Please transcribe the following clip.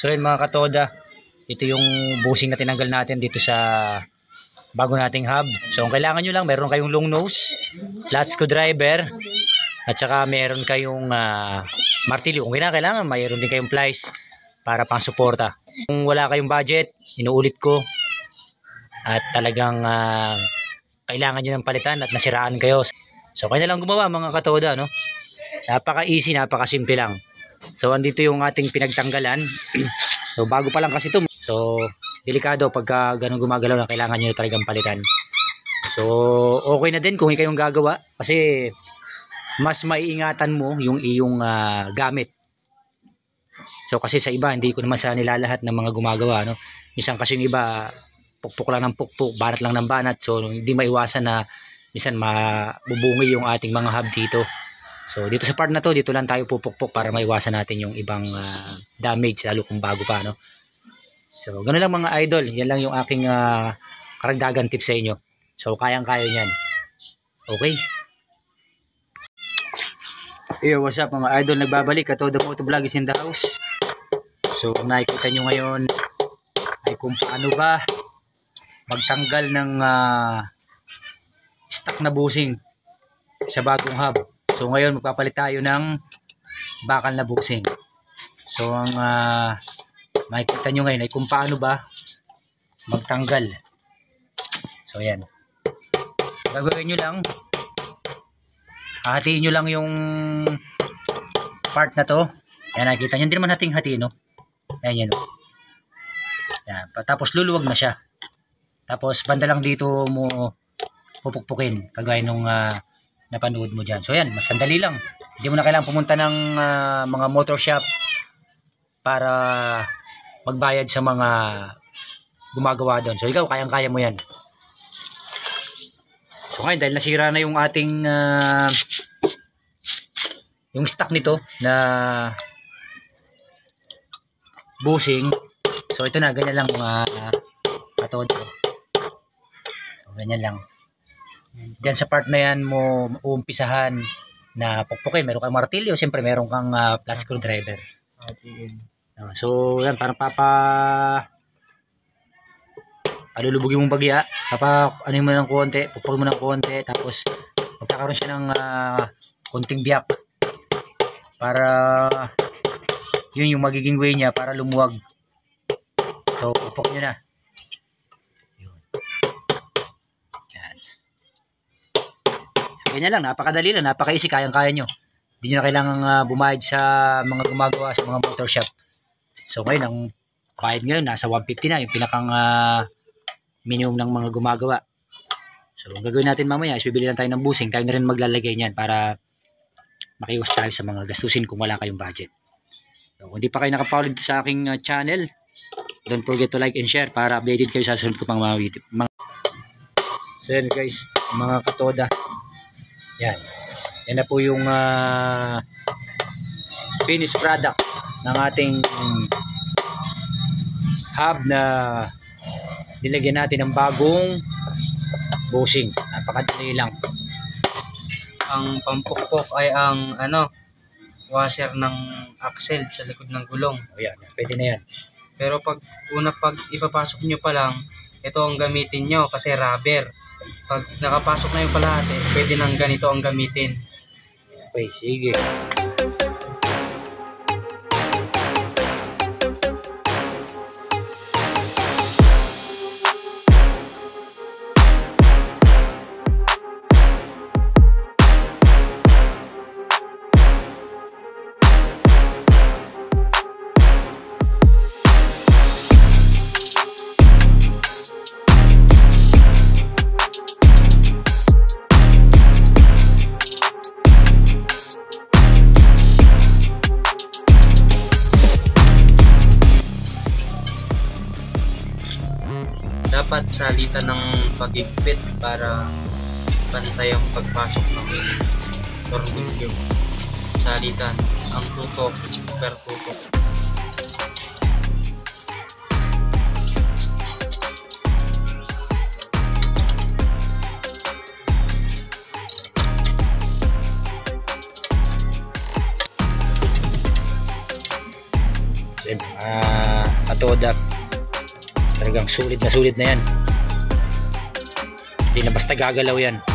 So yun mga katoda, ito yung bushing na tinanggal natin dito sa bago nating hub. So ang kailangan nyo lang, meron kayong long nose, flat screwdriver, at saka meron kayong martilyo. Kung kailangan, mayroon din kayong plies para pang suporta. Kung wala kayong budget, inuulit ko, at talagang kailangan nyo ng palitan at nasiraan kayo. So kaya lang gumawa mga katoda, no? Napaka easy, napaka simple lang. So andito yung ating pinagtanggalan. So bago pa lang kasi ito. So delikado pagka ganun gumagalaw na kailangan nyo talagang palitan. So okay na din kung ikaw yung gagawa kasi mas maiingatan mo yung iyong gamit. So kasi sa iba hindi ko naman sa nilalahat ng mga gumagawa, no? Minsan kasi yung iba pukpok lang ng pukpok, banat lang ng banat. So hindi maiwasan na minsan mabubungi yung ating mga hub dito. So dito sa part na to, dito lang tayo pupukpok para maiwasan natin yung ibang damage lalo kung bago pa, no? So ganoon lang mga idol, yan lang yung aking karagdagan tips sa inyo. So kayang-kaya niyan. Okay? Hey, what's up mga idol, nagbabalik. Katoda Motovlog is in the house. So nakikita nyo ngayon ay kung paano ba magtanggal ng stock na bushing sa bagong hub. So ngayon magpapalit tayo ng bakal na bushing. So ang makikita nyo ngayon ay kung paano ba magtanggal. So yan, gagawin nyo lang, hatiin nyo lang yung part na to. Yan, nakikita nyo, hindi naman hating-hati, no? Ayan yan, no? Yan, tapos luluwag na siya. Tapos banda lang dito mo pupukpukin kagaya nung napanood mo dyan. So yan, mas sandali lang. Hindi mo na kailangan pumunta ng mga motor shop para magbayad sa mga gumagawa doon. So ikaw, kayang-kaya mo yan. So ngayon, dahil nasira na yung ating yung stock nito na bushing. So ito na, ganyan lang mga katoda. So ganyan lang. Diyan sa part na yan mo uumpisahan na pukpukin. Meron kang martilyo, siyempre meron kang flat screwdriver. So yan, parang alulubugin mong bagya. Ano mo ng konti, pupukpukin mo ng konti, tapos magkakaroon siya ng konting biyak para yun yung magiging way niya para lumuwag. So pupuk nyo na. Yun. Yan. So ganyan lang, napakadali lang, napaka-easy, kayang-kaya nyo. Hindi nyo na kailangan bumayad sa mga gumagawa sa mga motor shop. So ngayon, ang bayad ngayon nasa 150 na, yung pinakang minimum ng mga gumagawa. So ang gagawin natin mamaya is bibili lang tayo ng bushing. Tayo na rin maglalagay niyan para makiwas tayo sa mga gastusin kung wala kayong budget. So, kung di pa kayo nakapollow dito sa aking channel, don't forget to like and share para updated kayo sa susunod ko pang mga video. So yan guys, mga katoda. Yan. Yan na po yung finished product ng ating hub na nilagyan natin ng bagong bushing. Napakadali lang. Ang pampukpok ay ang washer ng axle sa likod ng gulong. O yan, pwede na yan. Pero pag ipapasok nyo pa lang, ito ang gamitin nyo kasi rubber. Pag nakapasok na yung kalahati, pwede nang ganito ang gamitin. Okay, sige. Dapat salitan ng pag-igpit para pantay ang pagpasok ng tornilyo. Salitan ang tutok per tutok. katoda. Talagang sulit na yan. Hindi na basta gagalaw yan.